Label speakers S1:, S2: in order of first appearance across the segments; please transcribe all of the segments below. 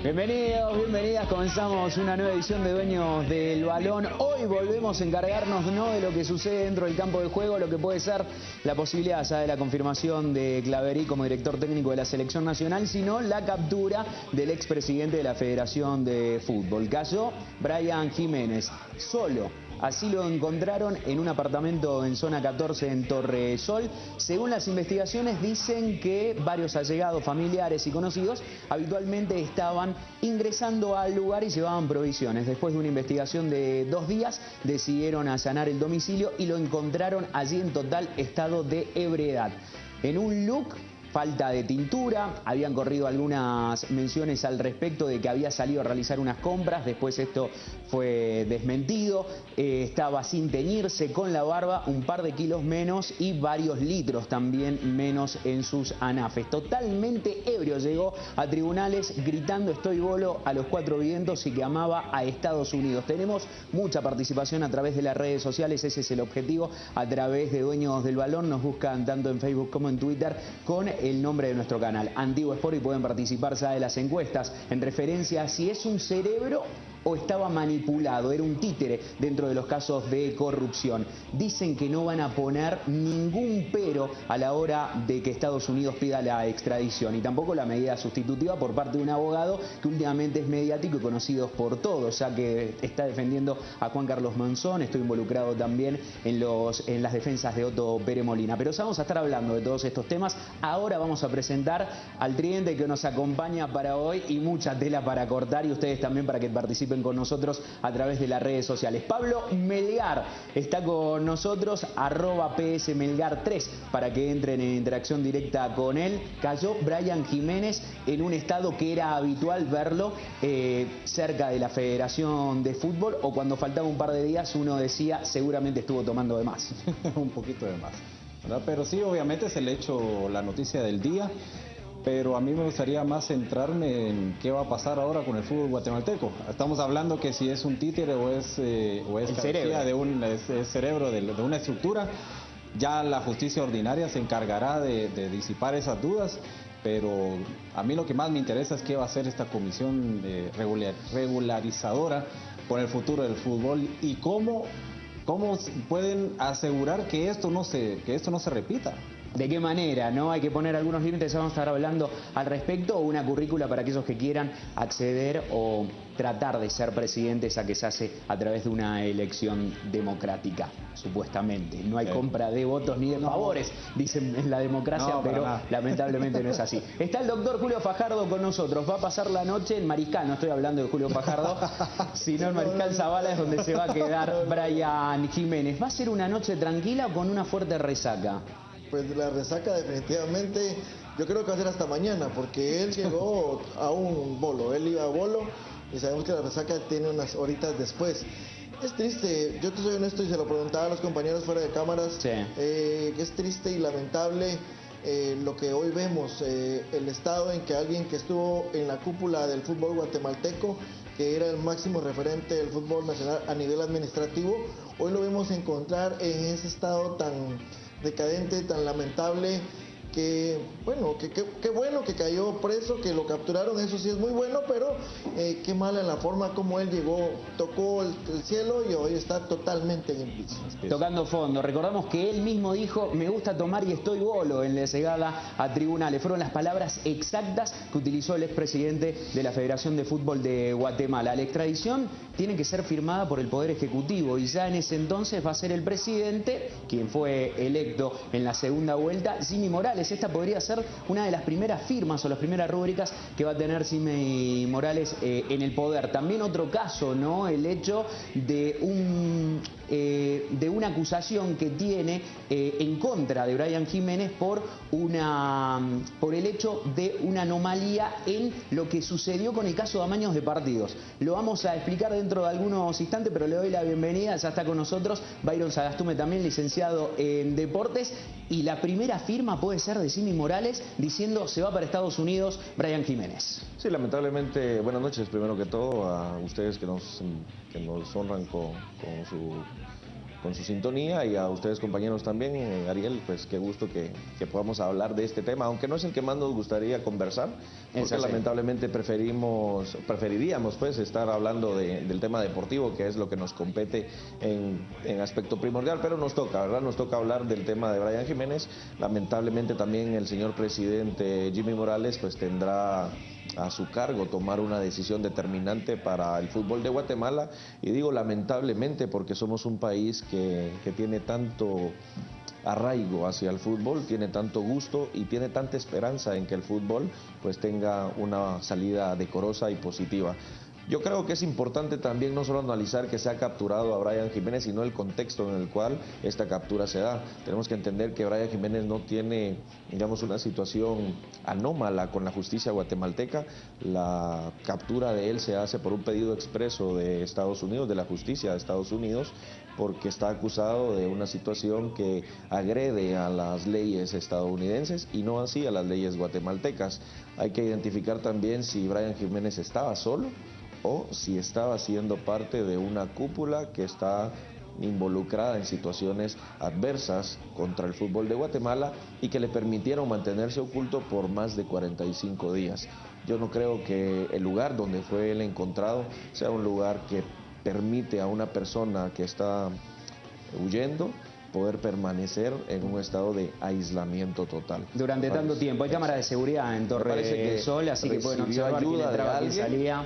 S1: Bienvenidos, bienvenidas, comenzamos una nueva edición de Dueños del Balón. Hoy volvemos a encargarnos no de lo que sucede dentro del campo de juego, lo que puede ser la posibilidad ya de la confirmación de Claverí como director técnico de la Selección Nacional, sino la captura del expresidente de la Federación de Fútbol. Cayó Brian Jiménez, solo. Así lo encontraron en un apartamento en zona 14 en Torre Sol. Según las investigaciones dicen que varios allegados, familiares y conocidos habitualmente estaban ingresando al lugar y llevaban provisiones. Después de una investigación de 2 días decidieron allanar el domicilio y lo encontraron allí en total estado de ebriedad. En un look, falta de tintura, habían corrido algunas menciones al respecto de que había salido a realizar unas compras, después esto fue desmentido, estaba sin teñirse, con la barba, un par de kilos menos y varios litros también menos en sus anafes. Totalmente ebrio, llegó a tribunales gritando "estoy bolo" a los 4 vientos y que amaba a Estados Unidos. Tenemos mucha participación a través de las redes sociales, ese es el objetivo, a través de Dueños del Balón, nos buscan tanto en Facebook como en Twitter con el nombre de nuestro canal, Antiguo Sport, y pueden participar ya de las encuestas en referencia a si es un cerebro o estaba manipulado, era un títere dentro de los casos de corrupción. Dicen que no van a poner ningún pero a la hora de que Estados Unidos pida la extradición y tampoco la medida sustitutiva por parte de un abogado que últimamente es mediático y conocido por todos, ya que está defendiendo a Juan Carlos Monzón. Estoy involucrado también en las defensas de Otto Pérez Molina. Pero ya vamos a estar hablando de todos estos temas. Ahora vamos a presentar al tridente que nos acompaña para hoy y mucha tela para cortar, y ustedes también para que participen con nosotros a través de las redes sociales. Pablo Melgar está con nosotros, @PSMelgar3, para que entren en interacción directa con él. Cayó Brian Jiménez en un estado que era habitual verlo cerca de la Federación de Fútbol, o cuando faltaba un par de días uno decía seguramente estuvo tomando de más.
S2: Un poquito de más, ¿verdad? Pero sí, obviamente es el hecho, la noticia del día. Pero a mí me gustaría más centrarme en qué va a pasar ahora con el fútbol guatemalteco. Estamos hablando que si es un títere o es cabecilla de un cerebro de una estructura. Ya la justicia ordinaria se encargará de disipar esas dudas, pero a mí lo que más me interesa es qué va a hacer esta comisión regularizadora por el futuro del fútbol y cómo pueden asegurar que esto no se repita.
S1: ¿De qué manera? ¿No? Hay que poner algunos límites, vamos a estar hablando al respecto, o una currícula para aquellos que quieran acceder o tratar de ser presidentes, a que se hace a través de una elección democrática, supuestamente. No hay compra de votos ni de favores, dicen en la democracia, no, pero lamentablemente no es así. Está el doctor Julio Fajardo con nosotros, va a pasar la noche en Mariscal, no estoy hablando de Julio Fajardo, sino en Mariscal Zavala es donde se va a quedar Brian Jiménez. ¿Va a ser una noche tranquila o con una fuerte resaca?
S3: Pues la resaca definitivamente, yo creo que va a ser hasta mañana, porque él llegó a un bolo, él iba a bolo y sabemos que la resaca tiene unas horitas después. Es triste, yo te soy honesto y se lo preguntaba a los compañeros fuera de cámaras, sí. Es triste y lamentable lo que hoy vemos, el estado en que alguien que estuvo en la cúpula del fútbol guatemalteco, que era el máximo referente del fútbol nacional a nivel administrativo, hoy lo vemos encontrar en ese estado tan decadente, tan lamentable, que bueno, qué bueno que cayó preso, que lo capturaron, eso sí es muy bueno, pero qué mala la forma como él llegó, tocó el cielo y hoy está totalmente en el piso.
S1: Tocando fondo. Recordamos que él mismo dijo: me gusta tomar y estoy bolo, en la llegada a tribunales. Fueron las palabras exactas que utilizó el expresidente de la Federación de Fútbol de Guatemala. La extradición tiene que ser firmada por el Poder Ejecutivo y ya en ese entonces va a ser el presidente quien fue electo en la segunda vuelta, Jimmy Morales. Esta podría ser una de las primeras firmas o las primeras rúbricas que va a tener Jimmy Morales en el poder. También otro caso, ¿no? El hecho de una acusación que tiene en contra de Brian Jiménez por el hecho de una anomalía en lo que sucedió con el caso de amaños de partidos. Lo vamos a explicar dentro de algunos instantes, pero le doy la bienvenida. Ya está con nosotros Byron Sagastume, también licenciado en Deportes, y la primera firma puede ser de Jimmy Morales diciendo: se va para Estados Unidos Brian Jiménez.
S4: Sí, lamentablemente, buenas noches primero que todo a ustedes que nos honran con su con su sintonía, y a ustedes compañeros también, Ariel, pues qué gusto que podamos hablar de este tema, aunque no es el que más nos gustaría conversar, porque lamentablemente preferiríamos pues estar hablando del tema deportivo, que es lo que nos compete en aspecto primordial, pero nos toca, ¿verdad? Nos toca hablar del tema de Brian Jiménez. Lamentablemente también el señor presidente Jimmy Morales pues tendrá a su cargo tomar una decisión determinante para el fútbol de Guatemala, y digo lamentablemente porque somos un país que tiene tanto arraigo hacia el fútbol, tiene tanto gusto y tiene tanta esperanza en que el fútbol pues tenga una salida decorosa y positiva. Yo creo que es importante también no solo analizar que se ha capturado a Brian Jiménez, sino el contexto en el cual esta captura se da. Tenemos que entender que Brian Jiménez no tiene, digamos, una situación anómala con la justicia guatemalteca. La captura de él se hace por un pedido expreso de Estados Unidos, de la justicia de Estados Unidos, porque está acusado de una situación que agrede a las leyes estadounidenses y no así a las leyes guatemaltecas. Hay que identificar también si Brian Jiménez estaba solo o si estaba siendo parte de una cúpula que está involucrada en situaciones adversas contra el fútbol de Guatemala y que le permitieron mantenerse oculto por más de 45 días. Yo no creo que el lugar donde fue él encontrado sea un lugar que permite a una persona que está huyendo poder permanecer en un estado de aislamiento total.
S1: Durante tanto tiempo. Hay cámaras de seguridad en Torre del Sol, así que pueden observar quién entraba, quién salía.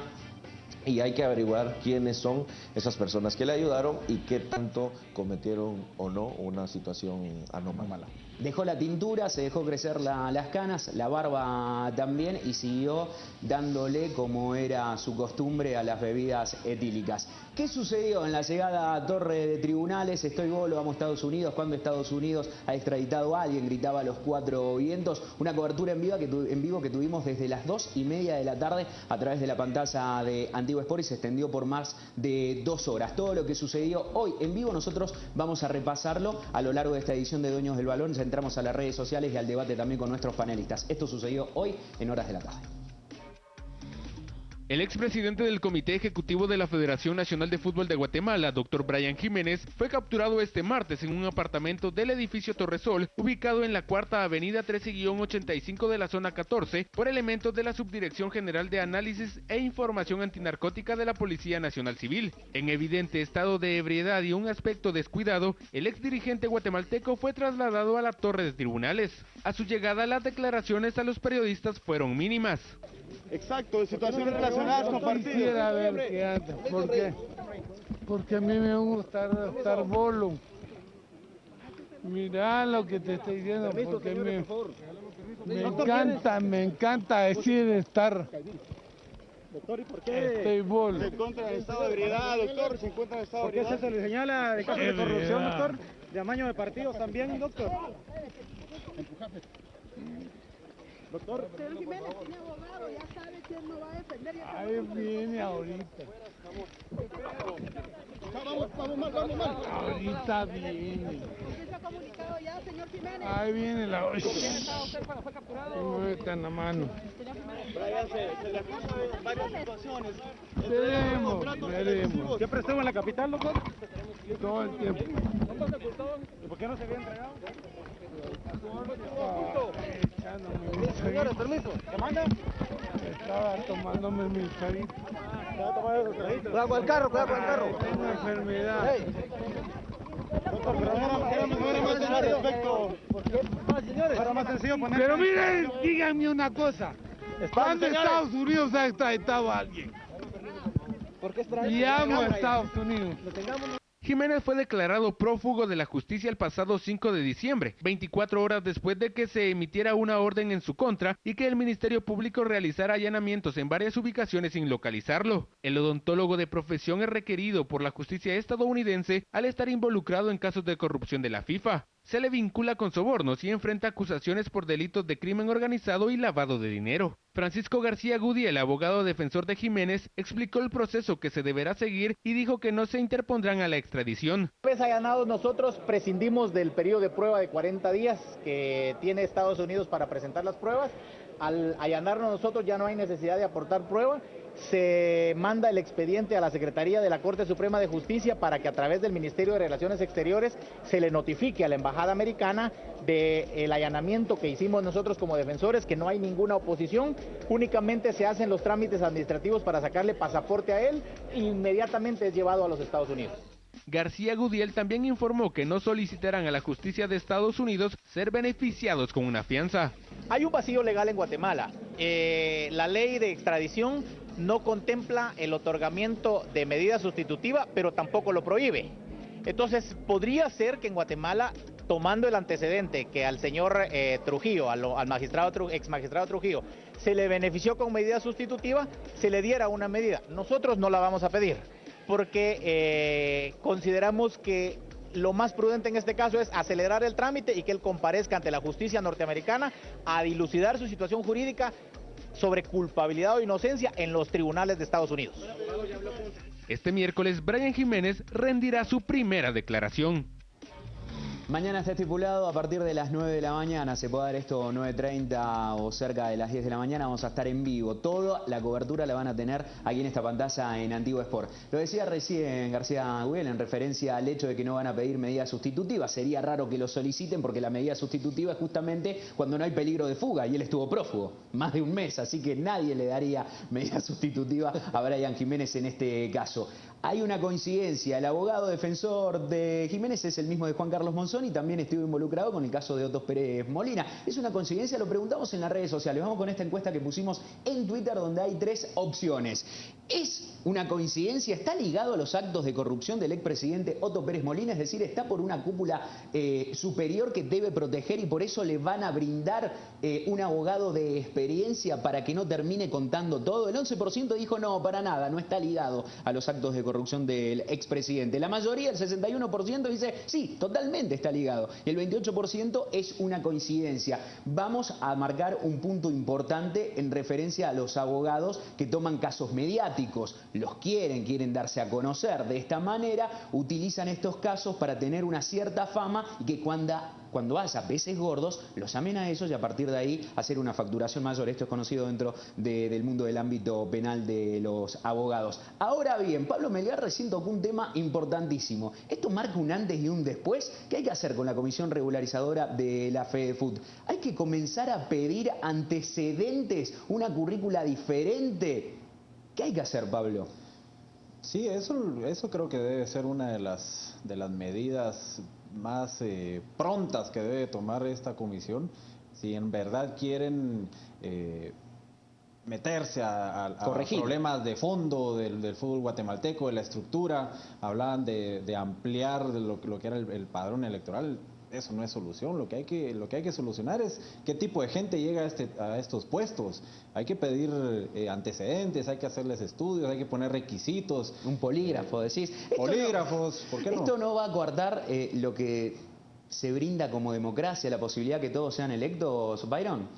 S4: Y hay que averiguar quiénes son esas personas que le ayudaron y qué tanto cometieron o no una situación anómala.
S1: Dejó la tintura, se dejó crecer las canas, la barba también, y siguió dándole, como era su costumbre, a las bebidas etílicas. ¿Qué sucedió en la llegada a Torre de Tribunales? Estoy bolo, vamos a Estados Unidos. ¿Cuándo Estados Unidos ha extraditado a alguien? Gritaba a los cuatro vientos. Una cobertura en vivo que tuvimos desde las 2:30 de la tarde a través de la pantalla de Antiguo Sport, y se extendió por más de 2 horas. Todo lo que sucedió hoy en vivo nosotros vamos a repasarlo a lo largo de esta edición de Dueños del Balón. Ya entramos a las redes sociales y al debate también con nuestros panelistas. Esto sucedió hoy en horas de la tarde.
S5: El expresidente del Comité Ejecutivo de la Federación Nacional de Fútbol de Guatemala, Dr. Brian Jiménez, fue capturado este martes en un apartamento del edificio Torresol, ubicado en la Cuarta Avenida 13-85 de la zona 14, por elementos de la Subdirección General de Análisis e Información Antinarcótica de la Policía Nacional Civil. En evidente estado de ebriedad y un aspecto descuidado, el exdirigente guatemalteco fue trasladado a la Torre de Tribunales. A su llegada, las declaraciones a los periodistas fueron mínimas.
S6: Exacto, situaciones relacionadas con partidos.
S7: Quisiera ver qué anda, porque a mí me gusta estar bolo. Mira lo que te estoy diciendo, porque me encanta decir estar.
S6: Doctor, ¿y por qué
S7: estoy bolo?
S6: se encuentra en estado de ebriedad, doctor? ¿Se encuentra en estado de ebriedad?
S8: ¿Por qué se le señala de casos de corrupción, doctor? ¿De amaño de partidos también, doctor?
S6: Doctor,
S9: Pero Jiménez tiene abogado, ya sabe quién lo va a defender.
S7: Ahí viene ahorita.
S6: vamos mal.
S7: Ahorita viene.
S9: ¿Quién se ha comunicado ya, señor Jiménez?
S7: Ahí viene la...
S8: ¿Quién estaba usted cuando fue capturado?
S7: Tengo esta en la mano.
S6: Brian se le acusa de varias situaciones.
S7: Veremos.
S8: ¿Siempre estuvo en la capital, doctor?
S7: Todo el tiempo.
S8: ¿Y por qué no se había entregado?
S6: Señores, permiso. ¿Qué manda?
S7: Estaba tomándome mi carita.
S6: Cuidado con el carro,
S7: Tengo enfermedad.
S6: Doctor, pero no era más sencillo respecto. Era más sencillo poner.
S7: Pero miren, díganme una cosa. ¿Cuándo Estados Unidos ha extraditado a alguien? Y amo a Estados Unidos.
S5: Jiménez fue declarado prófugo de la justicia el pasado 5 de diciembre, 24 horas después de que se emitiera una orden en su contra y que el Ministerio Público realizara allanamientos en varias ubicaciones sin localizarlo. El odontólogo de profesión es requerido por la justicia estadounidense al estar involucrado en casos de corrupción de la FIFA. Se le vincula con sobornos y enfrenta acusaciones por delitos de crimen organizado y lavado de dinero. Francisco García Gudi, el abogado defensor de Jiménez, explicó el proceso que se deberá seguir y dijo que no se interpondrán a la extradición.
S10: Una vez allanados, nosotros prescindimos del periodo de prueba de 40 días que tiene Estados Unidos para presentar las pruebas. Al allanarnos nosotros ya no hay necesidad de aportar prueba, se manda el expediente a la Secretaría de la Corte Suprema de Justicia para que a través del Ministerio de Relaciones Exteriores se le notifique a la Embajada Americana del allanamiento que hicimos nosotros como defensores, que no hay ninguna oposición, únicamente se hacen los trámites administrativos para sacarle pasaporte a él e inmediatamente es llevado a los Estados Unidos.
S5: García Gudiel también informó que no solicitarán a la justicia de Estados Unidos ser beneficiados con una fianza.
S10: Hay un vacío legal en Guatemala. La ley de extradición no contempla el otorgamiento de medida sustitutiva, pero tampoco lo prohíbe. Entonces, podría ser que en Guatemala, tomando el antecedente que al señor Trujillo, al ex magistrado Trujillo, se le benefició con medida sustitutiva, se le diera una medida. Nosotros no la vamos a pedir, porque consideramos que lo más prudente en este caso es acelerar el trámite y que él comparezca ante la justicia norteamericana a dilucidar su situación jurídica sobre culpabilidad o inocencia en los tribunales de Estados Unidos.
S5: Este miércoles, Brian Jiménez rendirá su primera declaración.
S1: Mañana está estipulado a partir de las 9 de la mañana, se puede dar esto 9:30 o cerca de las 10 de la mañana, vamos a estar en vivo. Toda la cobertura la van a tener aquí en esta pantalla en Antigua Sport. Lo decía recién García Gudiel en referencia al hecho de que no van a pedir medidas sustitutivas. Sería raro que lo soliciten porque la medida sustitutiva es justamente cuando no hay peligro de fuga y él estuvo prófugo más de un mes, así que nadie le daría medida sustitutiva a Brian Jiménez en este caso. Hay una coincidencia, el abogado defensor de Jiménez es el mismo de Juan Carlos Monzón y también estuvo involucrado con el caso de Otto Pérez Molina. Es una coincidencia, lo preguntamos en las redes sociales. Vamos con esta encuesta que pusimos en Twitter donde hay 3 opciones. ¿Es una coincidencia? ¿Está ligado a los actos de corrupción del expresidente Otto Pérez Molina? Es decir, ¿está por una cúpula superior que debe proteger y por eso le van a brindar un abogado de experiencia para que no termine contando todo? El 11% dijo no, para nada, no está ligado a los actos de corrupción del expresidente. La mayoría, el 61%, dice sí, totalmente está ligado. Y el 28% es una coincidencia. Vamos a marcar un punto importante en referencia a los abogados que toman casos mediáticos. Los quieren darse a conocer. De esta manera utilizan estos casos para tener una cierta fama y que cuando haya peces gordos, los llamen a ellos y a partir de ahí hacer una facturación mayor. Esto es conocido dentro del mundo del ámbito penal de los abogados. Ahora bien, Pablo Melgar recién tocó un tema importantísimo. Esto marca un antes y un después. ¿Qué hay que hacer con la comisión regularizadora de la FedeFut? Hay que comenzar a pedir antecedentes, una currícula diferente. ¿Qué hay que hacer, Pablo?
S2: Sí, eso creo que debe ser una de las medidas más prontas que debe tomar esta comisión. Si en verdad quieren meterse a problemas de fondo del fútbol guatemalteco, de la estructura, hablaban de ampliar lo que era el padrón electoral. Eso no es solución. Lo que hay que solucionar es qué tipo de gente llega a estos puestos. Hay que pedir antecedentes, hay que hacerles estudios, hay que poner requisitos.
S1: Un polígrafo, decís.
S2: Polígrafos, ¿por qué no?
S1: Esto no va a coartar lo que se brinda como democracia, la posibilidad que todos sean electos, Byron.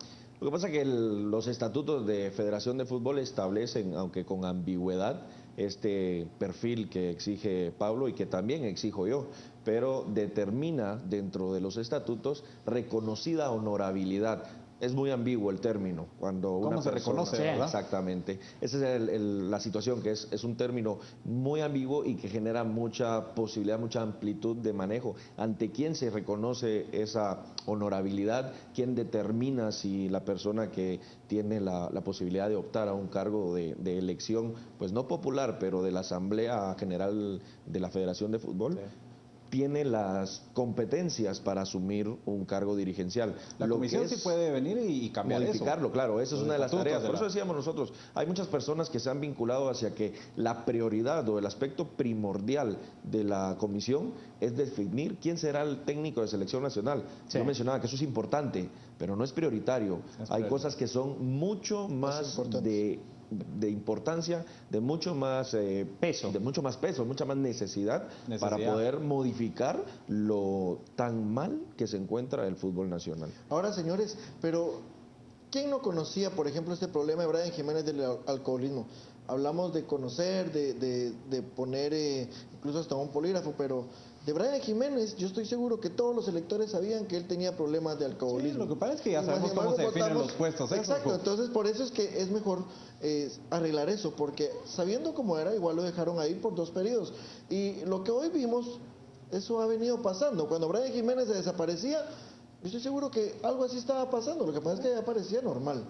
S4: Lo que pasa es que los estatutos de Federación de Fútbol establecen, aunque con ambigüedad, este perfil que exige Pablo y que también exijo yo, pero determina dentro de los estatutos reconocida honorabilidad. Es muy ambiguo el término. Cuando
S2: ¿Cómo se reconoce, verdad?
S4: Exactamente. Esa es la situación, que es un término muy ambiguo y que genera mucha posibilidad, mucha amplitud de manejo. ¿Ante quién se reconoce esa honorabilidad? ¿Quién determina si la persona que tiene la posibilidad de optar a un cargo de elección, pues no popular, pero de la Asamblea General de la Federación de Fútbol? Sí. Tiene las competencias para asumir un cargo dirigencial.
S2: La comisión sí puede venir y cambiar
S4: modificarlo, claro, esa es una de las tareas. Por eso decíamos nosotros, hay muchas personas que se han vinculado hacia que la prioridad o el aspecto primordial de la comisión es definir quién será el técnico de selección nacional. Sí. Yo mencionaba que eso es importante, pero no es prioritario. Hay cosas que son mucho más de importancia, de mucho más peso, mucha más necesidad para poder modificar lo tan mal que se encuentra el fútbol nacional.
S3: Ahora, señores, pero ¿quién no conocía, por ejemplo, este problema de Brian Jiménez del alcoholismo? Hablamos de conocer, de poner incluso hasta un polígrafo, pero De Brian Jiménez, yo estoy seguro que todos los electores sabían que él tenía problemas de alcoholismo.
S2: Sí, lo que pasa es que ya sabemos cómo se definen los puestos.
S3: Exacto, entonces por eso es que es mejor arreglar eso, porque sabiendo cómo era, igual lo dejaron ahí por 2 periodos. Y lo que hoy vimos, eso ha venido pasando. Cuando Brian Jiménez se desaparecía, yo estoy seguro que algo así estaba pasando, lo que pasa es que ya parecía normal.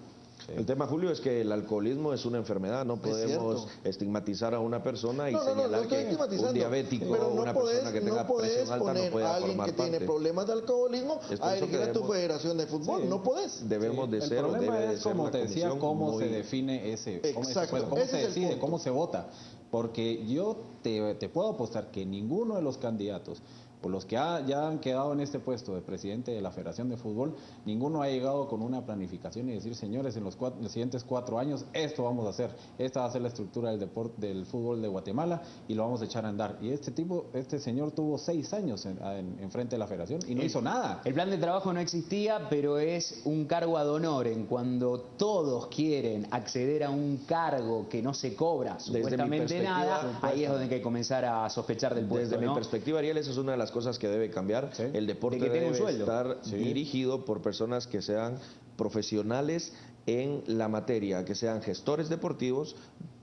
S4: El tema, Julio, es que el alcoholismo es una enfermedad, no podemos estigmatizar a una persona y señalar que un diabético o una persona que tenga presión alta no puede
S3: a alguien
S4: formar
S3: que tiene
S4: parte.
S3: problemas de alcoholismo a dirigir a tu federación de fútbol, no podés.
S4: Debemos de ser,
S2: el problema
S4: debe de
S2: es,
S4: ser
S2: como te decía, cómo
S4: muy...
S2: se define ese,
S3: Exacto,
S2: cómo se decide, cómo se vota. Porque yo te puedo apostar que ninguno de los candidatos, por los que ya han quedado en este puesto de presidente de la Federación de Fútbol, ninguno ha llegado con una planificación y decir, señores, en los siguientes 4 años esto vamos a hacer, esta va a ser la estructura del deporte del fútbol de Guatemala y lo vamos a echar a andar. Y este señor tuvo 6 años en frente de la Federación y no hizo nada.
S1: El plan de trabajo no existía, pero es un cargo ad honorem. Cuando todos quieren acceder a un cargo que no se cobra supuestamente nada, ahí es donde hay que comenzar a sospechar del puesto.
S4: Desde mi perspectiva, Ariel, esa es una de las cosas que debe cambiar. El deporte debe estar dirigido por personas que sean profesionales en la materia, que sean gestores deportivos.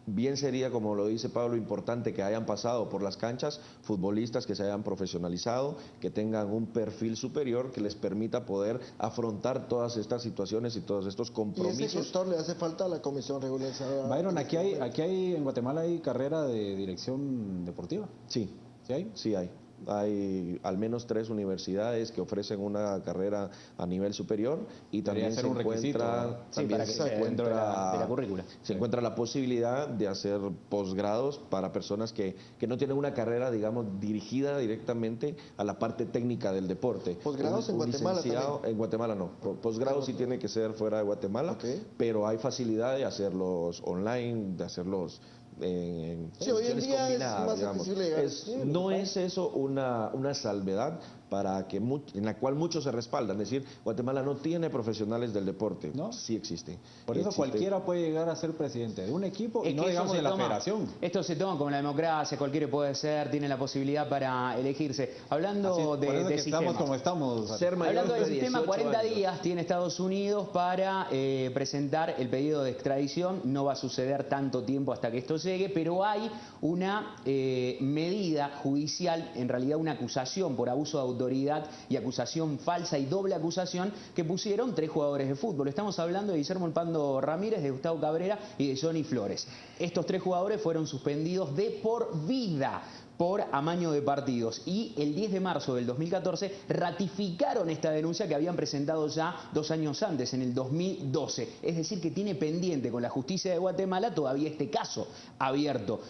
S4: Bien sería, como lo dice Pablo, importante que hayan pasado por las canchas, futbolistas que se hayan profesionalizado, que tengan un perfil superior que les permita poder afrontar todas estas situaciones y todos estos compromisos.
S3: ¿Y ese gestor le hace falta a la comisión reguladora?
S2: Byron, aquí hay en Guatemala hay carrera de dirección deportiva.
S4: Sí.
S2: ¿Sí hay?
S4: Sí hay. Hay al menos 3 universidades que ofrecen una carrera a nivel superior y también se encuentra
S1: dentro de la currícula.
S4: Se encuentra la posibilidad de hacer posgrados para personas que no tienen una carrera, digamos, dirigida directamente a la parte técnica del deporte.
S3: ¿Posgrados en Guatemala también?
S4: En Guatemala no. Posgrados sí tiene que ser fuera de Guatemala, pero hay facilidad de hacerlos online, de hacerlos
S3: sí, hoy en día es más accesible llegar.
S4: No es eso una salvedad para que en la cual muchos se respaldan. Es decir, Guatemala no tiene profesionales del deporte. ¿No? Sí existe.
S2: Por eso cualquiera puede llegar a ser presidente de un equipo y no digamos de la federación.
S1: Esto se toma como la democracia, cualquiera puede ser, tiene la posibilidad para elegirse. Hablando de
S2: estamos como estamos.
S1: Hablando del sistema, 40 días tiene Estados Unidos para presentar el pedido de extradición. No va a suceder tanto tiempo hasta que esto llegue, pero hay una medida judicial, en realidad una acusación por abuso de autoridad y acusación falsa y doble acusación que pusieron 3 jugadores de fútbol. Estamos hablando de Guillermo El Pando Ramírez, de Gustavo Cabrera y de Johnny Flores. Estos 3 jugadores fueron suspendidos de por vida por amaño de partidos y el 10 de marzo del 2014 ratificaron esta denuncia que habían presentado ya 2 años antes, en el 2012. Es decir, que tiene pendiente con la justicia de Guatemala todavía este caso abierto.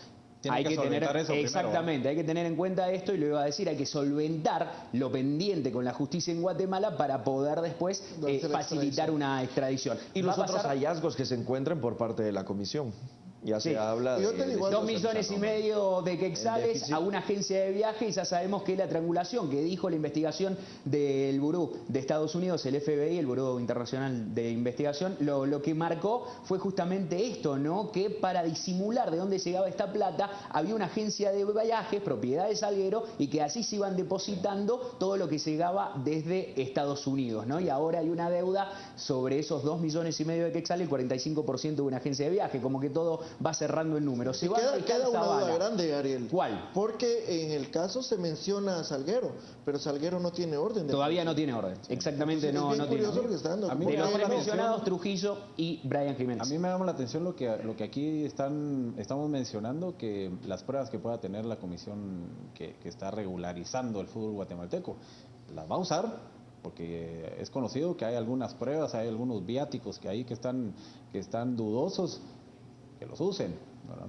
S1: Hay que tener, exactamente, hay que tener en cuenta esto y lo iba a decir, hay que solventar lo pendiente con la justicia en Guatemala para poder después facilitar una extradición.
S4: Y los otros hallazgos que se encuentren por parte de la comisión. Ya se habla de
S1: 2,5 millones de quetzales a una agencia de viaje y ya sabemos que la triangulación que dijo la investigación del Buró de Estados Unidos, el FBI, el Buró Internacional de Investigación, lo que marcó fue justamente esto, ¿no? Que para disimular de dónde llegaba esta plata había una agencia de viajes, propiedad de Salguero, y que así se iban depositando todo lo que llegaba desde Estados Unidos, ¿no? Y ahora hay una deuda sobre esos 2,5 millones de quetzales, el 45% de una agencia de viaje, como que todo va cerrando el número. Se
S3: queda una duda grande, Ariel.
S1: ¿Cuál?
S3: Porque en el caso se menciona a Salguero, pero Salguero no tiene orden.
S1: Todavía no tiene orden. Exactamente. Entonces, no tiene orden. De los 3 mencionados, Trujillo y Brian Jiménez.
S2: A mí me llama la atención lo que aquí estamos mencionando, que las pruebas que pueda tener la comisión que está regularizando el fútbol guatemalteco, las va a usar, porque es conocido que hay algunas pruebas, hay algunos viáticos que están dudosos, que los usen, ¿verdad?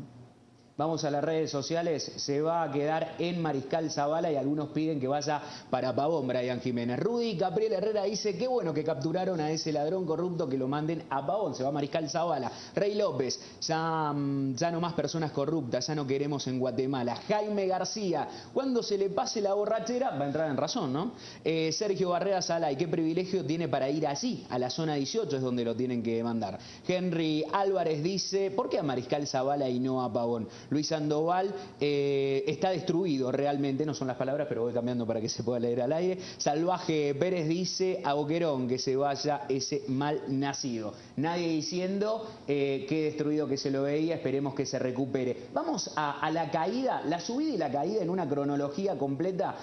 S1: Vamos a las redes sociales, se va a quedar en Mariscal Zavala y algunos piden que vaya para Pavón, Brian Jiménez. Rudy Capriel Herrera dice, qué bueno que capturaron a ese ladrón corrupto, que lo manden a Pavón, se va a Mariscal Zavala. Rey López, ya no más personas corruptas, ya no queremos en Guatemala. Jaime García, cuando se le pase la borrachera, va a entrar en razón, ¿no? Sergio Barrera Salay, qué privilegio tiene para ir allí, a la zona 18 es donde lo tienen que mandar. Henry Álvarez dice, ¿por qué a Mariscal Zavala y no a Pavón? Luis Sandoval, está destruido realmente, no son las palabras, pero voy cambiando para que se pueda leer al aire. Salvaje Pérez dice a Boquerón que se vaya ese mal nacido. Nadie diciendo qué destruido que se lo veía, esperemos que se recupere. Vamos a la caída, la subida y la caída en una cronología completa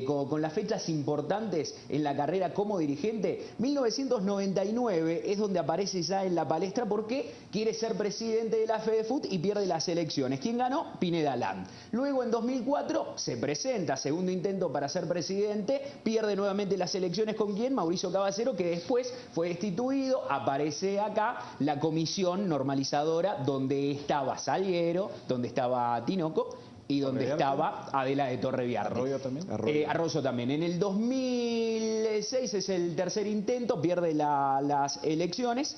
S1: con las fechas importantes en la carrera como dirigente. 1999 es donde aparece ya en la palestra porque quiere ser presidente de la FEDEFUT y pierde las elecciones. ¿Quién ganó? Pineda Land. Luego en 2004 se presenta, segundo intento para ser presidente, pierde nuevamente las elecciones. ¿Con quién? Mauricio Caballero, que después fue destituido. Aparece acá la comisión normalizadora donde estaba Salguero, donde estaba Tinoco y donde estaba Adela de Torreviarte.
S2: Arroyo también.
S1: Arroyo también. En el 2006 es el tercer intento, pierde las elecciones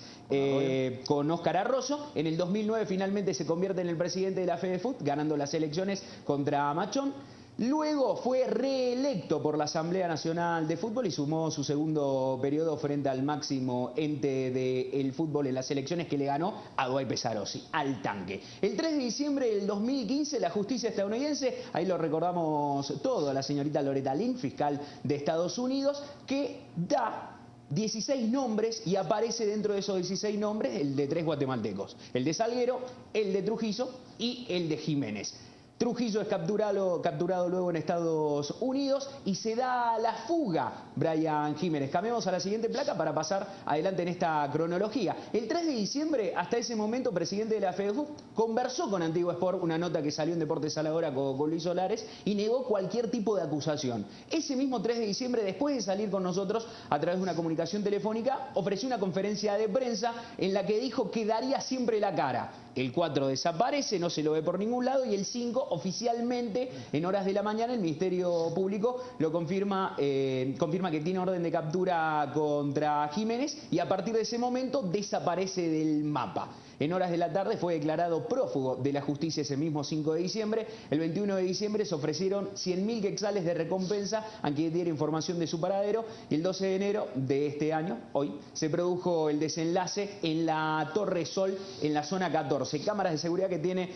S1: con Óscar Arroyo. En el 2009 finalmente se convierte en el presidente de la FEDEFUT, ganando las elecciones contra Machón. Luego fue reelecto por la Asamblea Nacional de Fútbol y sumó su segundo periodo frente al máximo ente del fútbol en las elecciones, que le ganó a Dwight Pesarossi, al tanque. El 3 de diciembre del 2015 la justicia estadounidense, ahí lo recordamos todo, a la señorita Loretta Lynn, fiscal de Estados Unidos, que da 16 nombres y aparece dentro de esos 16 nombres el de 3 guatemaltecos, el de Salguero, el de Trujillo y el de Jiménez. Trujillo es capturado luego en Estados Unidos y se da la fuga Brian Jiménez. Cambiamos a la siguiente placa para pasar adelante en esta cronología. El 3 de diciembre, hasta ese momento, presidente de la FEDEFUT conversó con Antiguo Sport, una nota que salió en Deportes a la Hora con Luis Solares, y negó cualquier tipo de acusación. Ese mismo 3 de diciembre, después de salir con nosotros a través de una comunicación telefónica, ofreció una conferencia de prensa en la que dijo que daría siempre la cara. El 4 desaparece, no se lo ve por ningún lado, y el 5 oficialmente en horas de la mañana el Ministerio Público lo confirma que tiene orden de captura contra Jiménez, y a partir de ese momento desaparece del mapa. En horas de la tarde fue declarado prófugo de la justicia ese mismo 5 de diciembre. El 21 de diciembre se ofrecieron 100.000 quetzales de recompensa a quien diera información de su paradero, y el 12 de enero de este año, hoy, se produjo el desenlace en la Torre Sol, en la zona 14. Cámaras de seguridad que tiene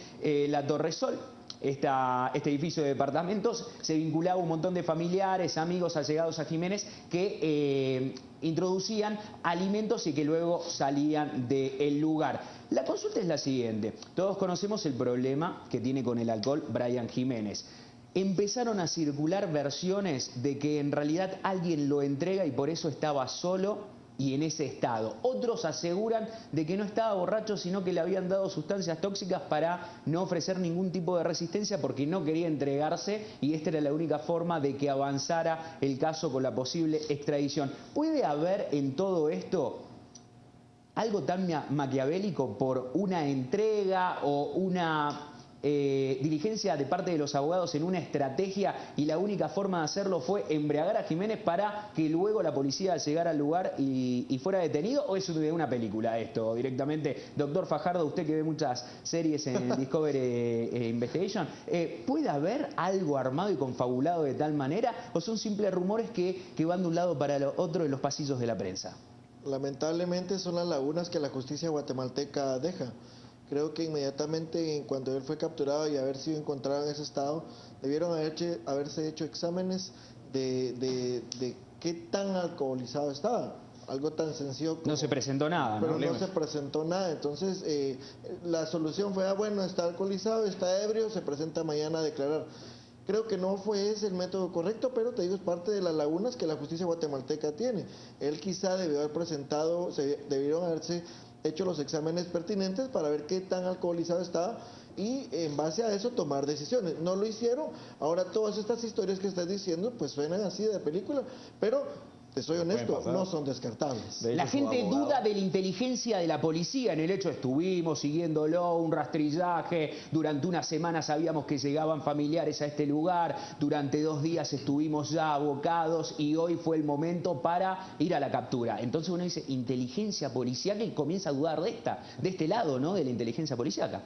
S1: la Torre Sol. Este edificio de departamentos, se vinculaba un montón de familiares, amigos, allegados a Jiménez que introducían alimentos y que luego salían del lugar. La consulta es la siguiente: todos conocemos el problema que tiene con el alcohol Brian Jiménez. Empezaron a circular versiones de que en realidad alguien lo entrega y por eso estaba solo y en ese estado. Otros aseguran de que no estaba borracho, sino que le habían dado sustancias tóxicas para no ofrecer ningún tipo de resistencia porque no quería entregarse, y esta era la única forma de que avanzara el caso con la posible extradición. ¿Puede haber en todo esto algo tan maquiavélico por una entrega o una diligencia de parte de los abogados en una estrategia, y la única forma de hacerlo fue embriagar a Jiménez para que luego la policía llegara al lugar y fuera detenido? ¿O es de una película esto directamente? Doctor Fajardo, usted que ve muchas series en Discovery Investigation, ¿puede haber algo armado y confabulado de tal manera, o son simples rumores que van de un lado para el otro en los pasillos de la prensa?
S3: Lamentablemente son las lagunas que la justicia guatemalteca deja. Creo que inmediatamente cuando él fue capturado y haber sido encontrado en ese estado, debieron haberse hecho exámenes de qué tan alcoholizado estaba. Algo tan sencillo como,
S1: no se presentó nada,
S3: pero no se presentó nada. Entonces la solución fue, bueno, está alcoholizado, está ebrio, se presenta mañana a declarar. Creo que no fue ese el método correcto, pero te digo, es parte de las lagunas que la justicia guatemalteca tiene. Él quizá debió haber debieron haberse hecho los exámenes pertinentes para ver qué tan alcoholizado estaba y en base a eso tomar decisiones. No lo hicieron. Ahora todas estas historias que estás diciendo pues suenan así de película, pero te soy honesto, no son descartables.
S1: La gente duda de la inteligencia de la policía. En el hecho estuvimos siguiéndolo, un rastrillaje, durante una semana sabíamos que llegaban familiares a este lugar, durante 2 días estuvimos ya abocados y hoy fue el momento para ir a la captura. Entonces uno dice, inteligencia policiaca, y comienza a dudar de este lado, ¿no?, de la inteligencia policiaca.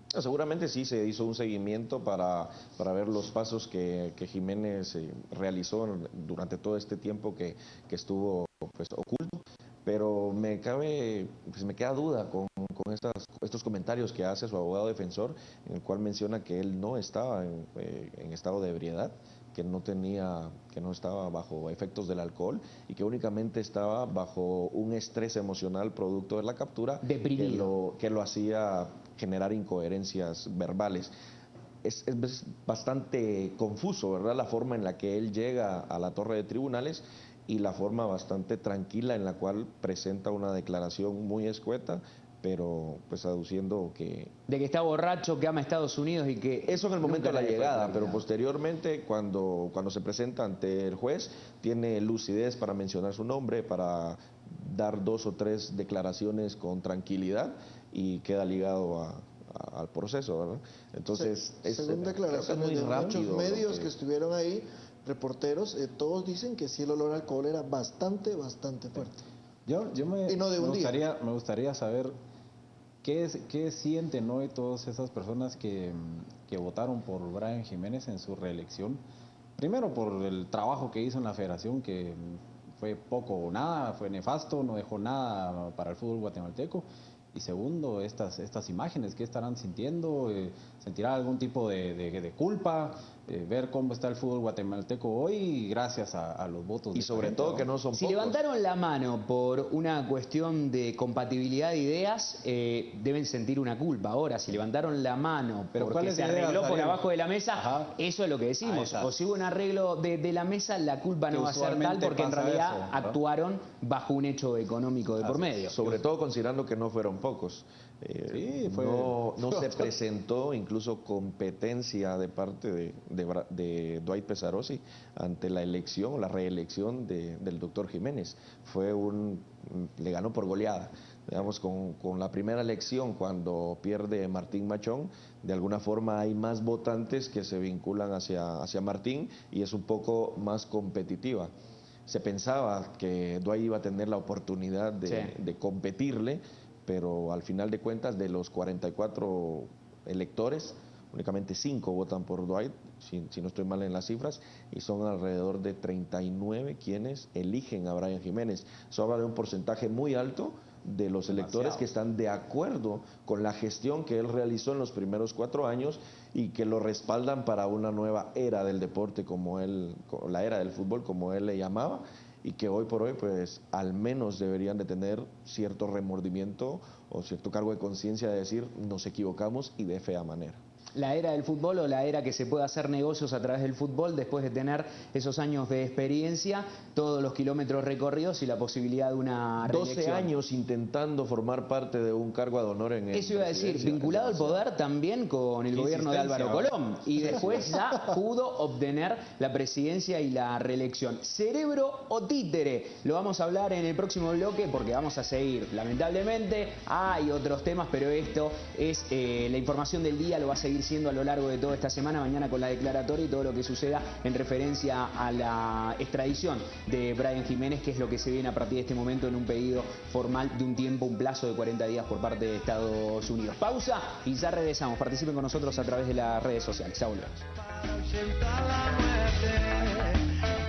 S4: Seguramente sí se hizo un seguimiento para ver los pasos que Jiménez realizó durante todo este tiempo que estuvo pues oculto. pero me queda duda con estos comentarios que hace su abogado defensor, en el cual menciona que él no estaba en estado de ebriedad, que no estaba bajo efectos del alcohol y que únicamente estaba bajo un estrés emocional producto de la captura que lo hacía generar incoherencias verbales. Es bastante confuso, ¿verdad?, la forma en la que él llega a la torre de tribunales y la forma bastante tranquila en la cual presenta una declaración muy escueta, pero pues aduciendo que...
S1: De que está borracho, que ama Estados Unidos y que...
S4: Eso en el momento de la llegada, pero posteriormente cuando se presenta ante el juez, tiene lucidez para mencionar su nombre, para dar 2 o 3 declaraciones con tranquilidad y queda ligado al proceso, ¿verdad? Entonces,
S3: según declaraciones de muchos medios que estuvieron ahí, reporteros, todos dicen que sí, el olor a alcohol era bastante fuerte.
S2: Me gustaría saber qué sienten hoy todas esas personas que votaron por Brian Jiménez en su reelección. Primero por el trabajo que hizo en la federación, que fue poco o nada, fue nefasto, no dejó nada para el fútbol guatemalteco. Y segundo, estas imágenes, ¿qué estarán sintiendo? ¿Sentirá algún tipo de culpa? Ver cómo está el fútbol guatemalteco hoy gracias a los votos.
S4: Y sobre todo que no son pocos.
S1: Si levantaron la mano por una cuestión de compatibilidad de ideas, deben sentir una culpa. Ahora, si levantaron la mano porque se arregló por abajo de la mesa, eso es lo que decimos. O si hubo un arreglo de la mesa, la culpa no va a ser tal porque en realidad actuaron bajo un hecho económico de por medio.
S4: Sobre todo considerando que no fueron pocos. No se presentó incluso competencia de parte de Dwight Pizarrosi ante la reelección del doctor Jiménez. Le ganó por goleada. Digamos, con la primera elección, cuando pierde Martín Machón, de alguna forma hay más votantes que se vinculan hacia Martín y es un poco más competitiva. Se pensaba que Dwight iba a tener la oportunidad de competirle, pero al final de cuentas, de los 44 electores, únicamente 5 votan por Dwight, si no estoy mal en las cifras, y son alrededor de 39 quienes eligen a Brian Jiménez. Eso habla de un porcentaje muy alto de los electores que están de acuerdo con la gestión que él realizó en los primeros 4 años y que lo respaldan para una nueva era del deporte, la era del fútbol, como él le llamaba, y que hoy por hoy pues al menos deberían de tener cierto remordimiento o cierto cargo de conciencia de decir nos equivocamos y de fea manera.
S1: La era del fútbol o la era que se puede hacer negocios a través del fútbol después de tener esos años de experiencia, todos los kilómetros recorridos y la posibilidad de una reelección.
S4: 12 años intentando formar parte de un cargo ad honorem.
S1: Eso iba a decir, vinculado al poder también con el gobierno de Álvaro Colón y después ya pudo obtener la presidencia y la reelección. ¿Cerebro o títere? Lo vamos a hablar en el próximo bloque porque vamos a seguir. Lamentablemente hay otros temas, pero esto es la información del día, lo va a seguir siendo a lo largo de toda esta semana, mañana con la declaratoria y todo lo que suceda en referencia a la extradición de Brian Jiménez, que es lo que se viene a partir de este momento en un pedido formal de un plazo de 40 días por parte de Estados Unidos. Pausa y ya regresamos. Participen con nosotros a través de las redes sociales. Ya volvemos.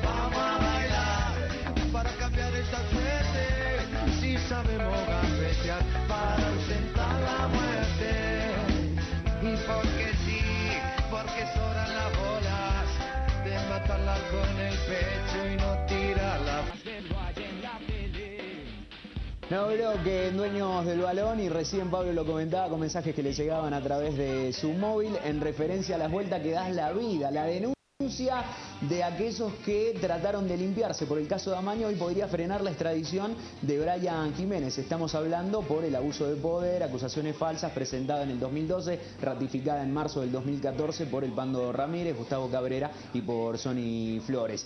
S11: Vamos a bailar para cambiar esta suerte. Si sabemos gambetear para ausentar la muerte. Y porque sí, porque sobran las bolas de matarla con el pecho y no tirarla.
S1: No bloque, dueños del balón, y recién Pablo lo comentaba con mensajes que le llegaban a través de su móvil en referencia a las vueltas que das la vida, la denuncia de aquellos que trataron de limpiarse por el caso de Amaño y podría frenar la extradición de Brian Jiménez. Estamos hablando por el abuso de poder, acusaciones falsas presentada en el 2012, ratificada en marzo del 2014 por el Pando Ramírez, Gustavo Cabrera y por Sonny Flores.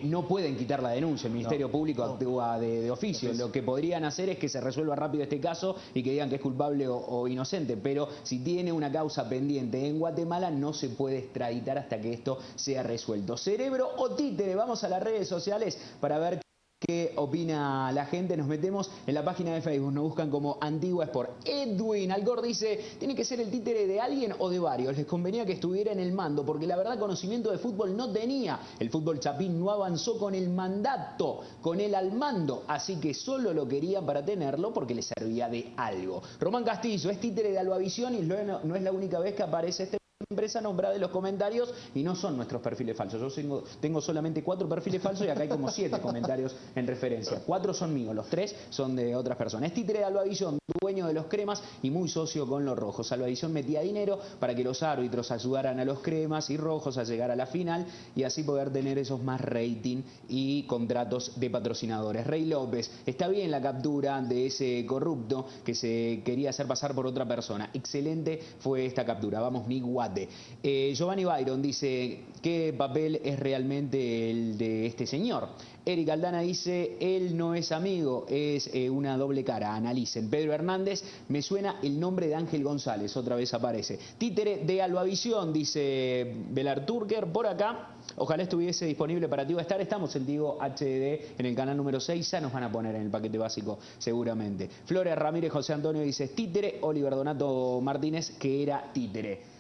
S1: No pueden quitar la denuncia, el Ministerio Público actúa de oficio. Lo que podrían hacer es que se resuelva rápido este caso y que digan que es culpable o inocente, pero si tiene una causa pendiente en Guatemala no se puede extraditar hasta que esto sea resuelto. ¿Cerebro o títere? Vamos a las redes sociales para ver qué opina la gente. Nos metemos en la página de Facebook, nos buscan como Antigua Sport. Edwin Algor dice, ¿tiene que ser el títere de alguien o de varios? Les convenía que estuviera en el mando, porque la verdad conocimiento de fútbol no tenía. El fútbol chapín no avanzó con el mandato, con él al mando, así que solo lo querían para tenerlo porque le servía de algo. Román Castillo, es títere de Albavisión y no es la única vez que aparece este empresa nombrada en los comentarios y no son nuestros perfiles falsos. Yo tengo solamente 4 perfiles falsos y acá hay como 7 comentarios en referencia. 4 son míos, los 3 son de otras personas. Es títere de Albavisión, dueño de los cremas y muy socio con los rojos. Albavisión metía dinero para que los árbitros ayudaran a los cremas y rojos a llegar a la final y así poder tener esos más rating y contratos de patrocinadores. Rey López, está bien la captura de ese corrupto que se quería hacer pasar por otra persona. Excelente fue esta captura. Vamos, mi guate. Giovanni Byron dice, ¿qué papel es realmente el de este señor? Eric Aldana dice, él no es amigo, es una doble cara, analicen. Pedro Hernández, me suena el nombre de Ángel González, otra vez aparece. Títere de Albavisión, dice Belar Turker, por acá. Ojalá estuviese disponible para Tigo Star. Estamos en Tigo HD en el canal número 6. Ya nos van a poner en el paquete básico seguramente. Flores Ramírez José Antonio dice, títere. Oliver Donato Martínez, que era títere.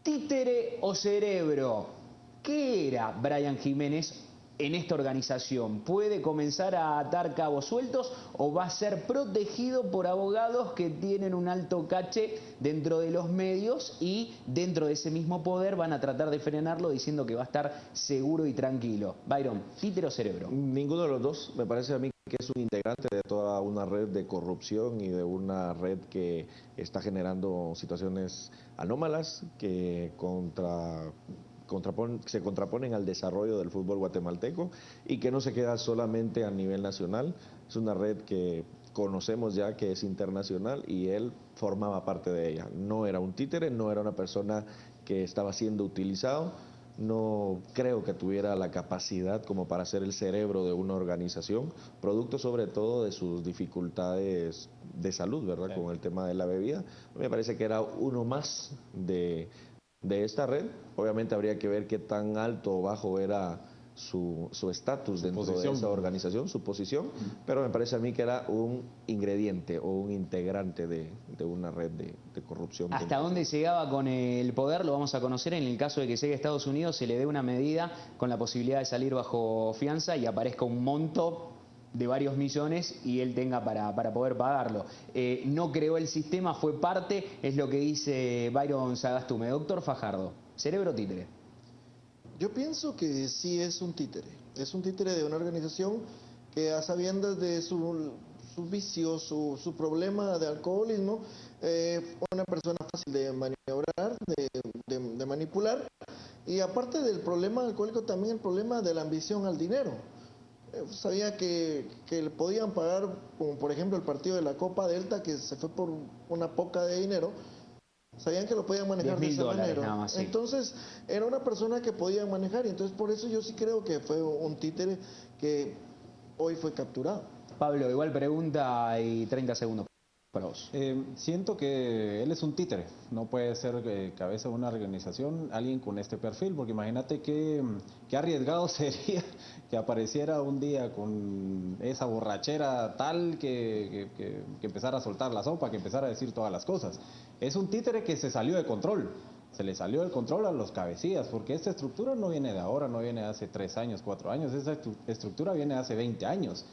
S1: ¿Títere o cerebro? ¿Qué era Brian Jiménez en esta organización? ¿Puede comenzar a atar cabos sueltos o va a ser protegido por abogados que tienen un alto caché dentro de los medios y dentro de ese mismo poder van a tratar de frenarlo diciendo que va a estar seguro y tranquilo? Byron, ¿títere o cerebro?
S4: Ninguno de los dos. Me parece a mí que es un integrante de toda una red de corrupción y de una red que está generando situaciones anómalas que se contraponen al desarrollo del fútbol guatemalteco y que no se queda solamente a nivel nacional. Es una red que conocemos ya que es internacional y él formaba parte de ella. No era un títere, no era una persona que estaba siendo utilizado. No creo que tuviera la capacidad como para ser el cerebro de una organización, producto sobre todo de sus dificultades de salud, ¿verdad? Sí. Con el tema de la bebida. Me parece que era uno más de esta red. Obviamente habría que ver qué tan alto o bajo era su estatus dentro de esa organización, su posición, pero me parece a mí que era un ingrediente o un integrante de una red de corrupción.
S1: ¿Hasta dónde llegaba con el poder? Lo vamos a conocer en el caso de que llegue a Estados Unidos, se le dé una medida con la posibilidad de salir bajo fianza y aparezca un monto de varios millones y él tenga para poder pagarlo. No creó el sistema, fue parte, es lo que dice Byron Sagastume. Doctor Fajardo, ¿cerebro o títere?
S3: Yo pienso que sí es un títere de una organización que a sabiendas de sus vicios, su problema de alcoholismo, una persona fácil de maniobrar, de manipular, y aparte del problema alcohólico también el problema de la ambición al dinero. Sabía que le podían pagar, como por ejemplo el partido de la Copa Delta, que se fue por una poca de dinero. Sabían que lo podían manejar de esa manera. Más, sí. Entonces, era una persona que podían manejar. Y entonces, por eso yo sí creo que fue un títere que hoy fue capturado.
S1: Pablo, igual pregunta y 30 segundos para vos.
S2: Siento que él es un títere. No puede ser cabeza de una organización alguien con este perfil. Porque imagínate qué arriesgado sería que apareciera un día con esa borrachera tal que empezara a soltar la sopa, que empezara a decir todas las cosas. Es un títere que se salió de control, se le salió del control a los cabecillas, porque esta estructura no viene de ahora, no viene de hace 3 años, 4 años, esta estructura viene de hace 20 años.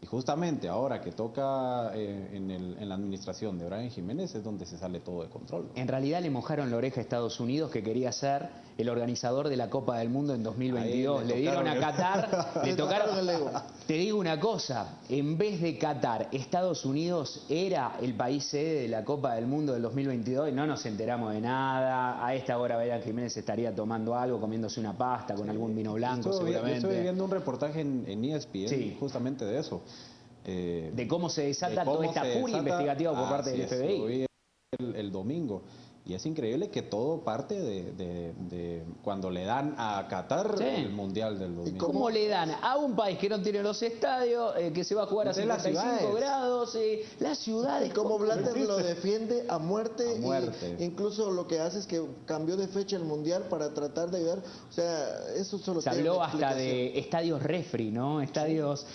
S2: Y justamente ahora que toca en la administración de Brian Jiménez es donde se sale todo de control.
S1: En realidad le mojaron la oreja a Estados Unidos, que quería ser el organizador de la Copa del Mundo en 2022. Le dieron a Qatar, le tocaron el ego. Te digo una cosa, en vez de Qatar, Estados Unidos era el país sede de la Copa del Mundo del 2022 y no nos enteramos de nada. A esta hora Brian Jiménez estaría tomando algo, comiéndose una pasta con algún vino blanco seguramente.
S2: Estoy viendo un reportaje en ESPN justamente de eso.
S1: De cómo se desata toda esta furia investigativa por parte del FBI.
S2: Lo vi el domingo. Y es increíble que todo parte de cuando le dan a Qatar el Mundial del 2000.
S1: ¿Cómo le dan a un país que no tiene los estadios, que se va a jugar a 55 grados, las ciudades?
S3: Y como Blatter lo defiende a muerte. Incluso lo que hace es que cambió de fecha el Mundial para tratar de ayudar. O sea, eso solo
S1: se habló hasta de estadios refri, ¿no? Estadios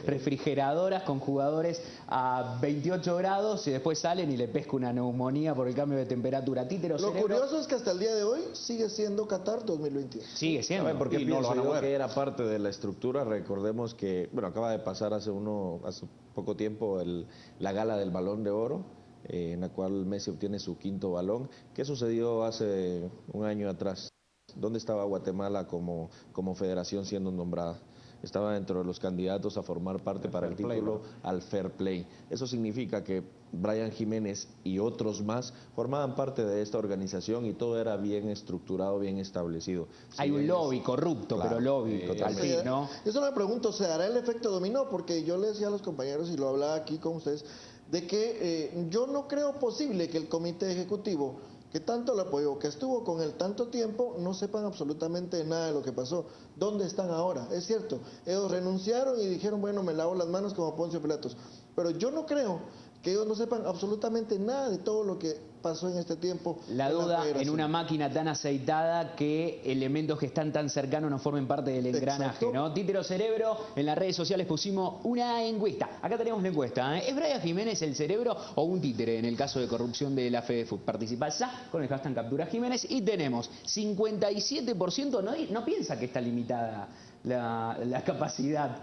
S1: refrigeradoras con jugadores a 28 grados y después salen y le pesca una neumonía por el cambio de temperatura. Títeros,
S3: Lo curioso es que hasta el día de hoy sigue siendo Qatar 2022.
S1: Sigue siendo.
S4: ¿Saben por qué pienso yo que era parte de la estructura? Recordemos que, bueno, acaba de pasar hace poco tiempo la gala del Balón de Oro, en la cual Messi obtiene su 5º balón. ¿Qué sucedió hace un año atrás? ¿Dónde estaba Guatemala como federación siendo nombrada? Estaba dentro de los candidatos a formar parte para el título al Fair Play. Eso significa que Brian Jiménez y otros más formaban parte de esta organización y todo era bien estructurado, bien establecido.
S1: Hay un lobby corrupto, claro, pero lobby al fin, ¿no?
S3: Eso me pregunto, ¿se hará el efecto dominó? Porque yo le decía a los compañeros y lo hablaba aquí con ustedes, de que yo no creo posible que el comité ejecutivo que tanto lo apoyó, que estuvo con él tanto tiempo, no sepan absolutamente nada de lo que pasó. ¿Dónde están ahora? Es cierto, ellos renunciaron y dijeron, bueno, me lavo las manos como Poncio Pilatos. Pero yo no creo que ellos no sepan absolutamente nada de todo lo que pasó en este tiempo.
S1: La duda en una máquina tan aceitada que elementos que están tan cercanos no formen parte del engranaje, ¿no? Títere Cerebro, en las redes sociales pusimos una encuesta. Acá tenemos la encuesta, ¿eh? ¿Es Brian Jiménez el cerebro o un títere en el caso de corrupción de la FedeFut? Participa ya con el hashtag Captura Jiménez y tenemos 57% no piensa que está limitada la capacidad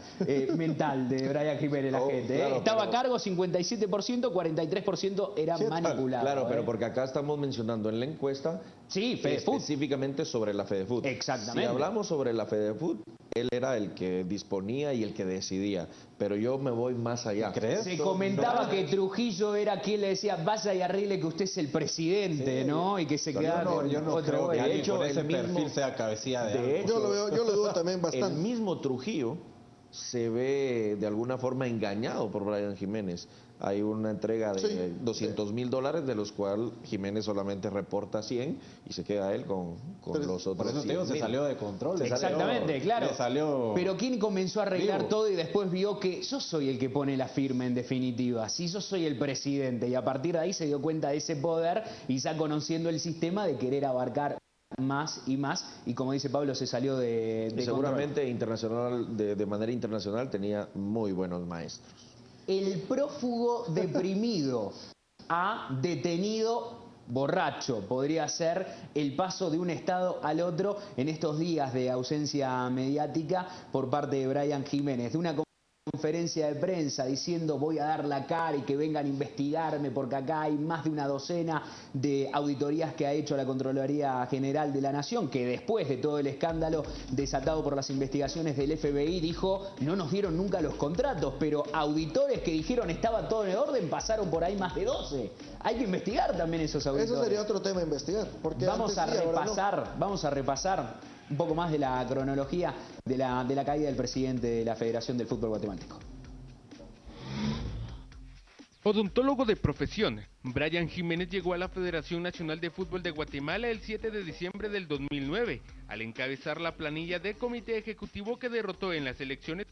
S1: mental de Brian Jiménez, la gente. Claro, estaba a cargo 57%, 43% era manipulado.
S4: Claro, pero porque acá estamos mencionando en la encuesta específicamente sobre la FedeFut.
S1: Exactamente.
S4: Si hablamos sobre la FedeFut, él era el que disponía y el que decidía, pero yo me voy más allá.
S1: ¿Crees? Se comentaba que Trujillo era quien le decía, vaya y arregle que usted es el presidente, ¿no? Y que se quedara con
S2: yo no
S1: otro.
S2: creo que
S1: De hecho,
S2: por ese perfil sea cabecilla de
S3: hecho, yo lo dudo también bastante.
S4: El mismo Trujillo se ve de alguna forma engañado por Brian Jiménez. Hay una entrega de $200,000 de los cuales Jiménez solamente reporta 100 y se queda él con los otros.
S2: Por eso te digo, se salió de control.
S1: Exactamente, claro. Pero ¿quién comenzó a arreglar todo y después vio que yo soy el que pone la firma en definitiva? Si yo soy el presidente, y a partir de ahí se dio cuenta de ese poder y ya conociendo el sistema de querer abarcar más y más, y como dice Pablo, se salió de
S4: seguramente internacional, de manera internacional tenía muy buenos maestros.
S1: El prófugo deprimido ha detenido borracho. Podría ser el paso de un estado al otro en estos días de ausencia mediática por parte de Brian Jiménez. De una conferencia de prensa diciendo voy a dar la cara y que vengan a investigarme porque acá hay más de una docena de auditorías que ha hecho la Contraloría General de la Nación, que después de todo el escándalo desatado por las investigaciones del FBI dijo no nos dieron nunca los contratos, pero auditores que dijeron estaba todo en orden pasaron por ahí más de 12. Hay que investigar también esos auditores.
S3: Eso sería otro tema a investigar. Porque
S1: vamos a repasar un poco más de la cronología de la caída del presidente de la Federación del Fútbol Guatemalteco.
S5: Odontólogo de profesión, Brian Jiménez llegó a la Federación Nacional de Fútbol de Guatemala el 7 de diciembre del 2009, al encabezar la planilla de comité ejecutivo que derrotó en las elecciones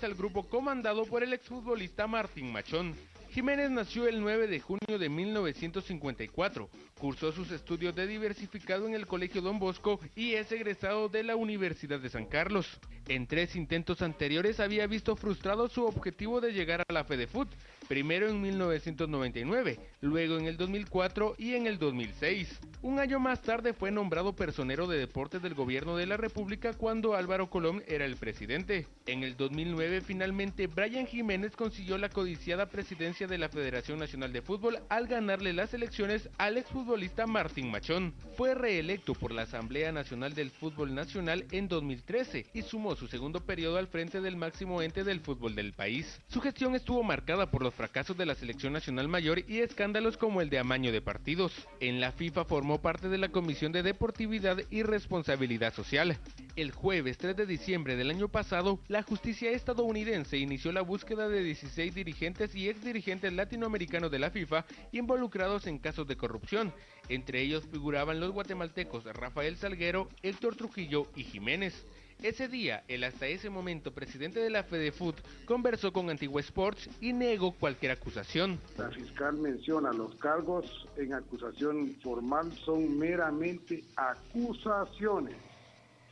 S5: al grupo comandado por el exfutbolista Martín Machón. Jiménez nació el 9 de junio de 1954, cursó sus estudios de diversificado en el Colegio Don Bosco y es egresado de la Universidad de San Carlos. En 3 intentos anteriores había visto frustrado su objetivo de llegar a la FedeFut, primero en 1999, luego en el 2004 y en el 2006. Un año más tarde fue nombrado personero de deportes del gobierno de la República cuando Álvaro Colón era el presidente. En el 2009 finalmente Brian Jiménez consiguió la codiciada presidencia de la Federación Nacional de Fútbol al ganarle las elecciones al exfutbolista Martín Machón. Fue reelecto por la Asamblea Nacional del Fútbol Nacional en 2013 y sumó su segundo periodo al frente del máximo ente del fútbol del país. Su gestión estuvo marcada por los fracasos de la selección nacional mayor y escándalos como el de amaño de partidos. En la FIFA formó parte de la Comisión de Deportividad y Responsabilidad Social. El jueves 3 de diciembre del año pasado, la justicia estadounidense inició la búsqueda de 16 dirigentes y exdirigentes latinoamericanos de la FIFA involucrados en casos de corrupción. Entre ellos figuraban los guatemaltecos Rafael Salguero, Héctor Trujillo y Jiménez. Ese día, el hasta ese momento presidente de la FedeFut conversó con Antigua Sports y negó cualquier acusación.
S12: La fiscal menciona los cargos en acusación formal son meramente acusaciones.